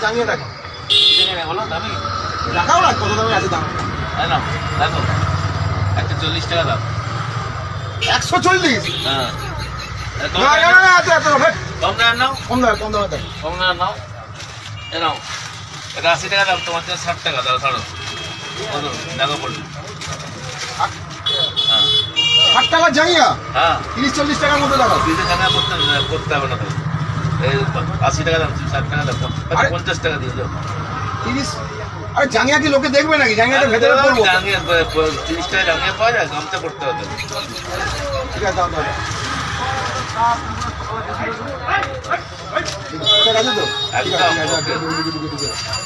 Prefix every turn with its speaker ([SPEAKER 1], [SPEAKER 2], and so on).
[SPEAKER 1] জানিয়ে দেখো
[SPEAKER 2] বলো দামি
[SPEAKER 1] দেখাও না কত দামে আছে দাম।
[SPEAKER 2] না দেখো একটা 40 টাকা দাম
[SPEAKER 1] 140?
[SPEAKER 2] হ্যাঁ
[SPEAKER 1] না আচ্ছা
[SPEAKER 2] কম দাম নাও
[SPEAKER 1] কম দামে দেখ।
[SPEAKER 2] কম দাম নাও এ নাও এটা 80 টাকা দাম তোমার জন্য 60 টাকা দাও ধরো দেখো পড়বে হ্যাঁ
[SPEAKER 1] 60 টাকা জাঙ্গিয়া
[SPEAKER 2] হ্যাঁ
[SPEAKER 1] 30-40 টাকার মধ্যে দেখাও।
[SPEAKER 2] বিদেশে টাকা করতে হবে না তো এই 80 টাকা দাম 60 টাকা দাম 50 টাকা দিয়ে দাও
[SPEAKER 1] 30? আরে জাঙ্গিয়া কি লোকে দেখবে নাকি? জাঙ্গিয়াটা ভেতরে পড়বো।
[SPEAKER 2] 30 টাকা জাঙ্গিয়া পাওয়া যায় গামছা করতে হবে
[SPEAKER 1] ঠিক আছে দাও ঠিক আছে তো? ঠিক আছে
[SPEAKER 2] একদম
[SPEAKER 1] ঠিক আছে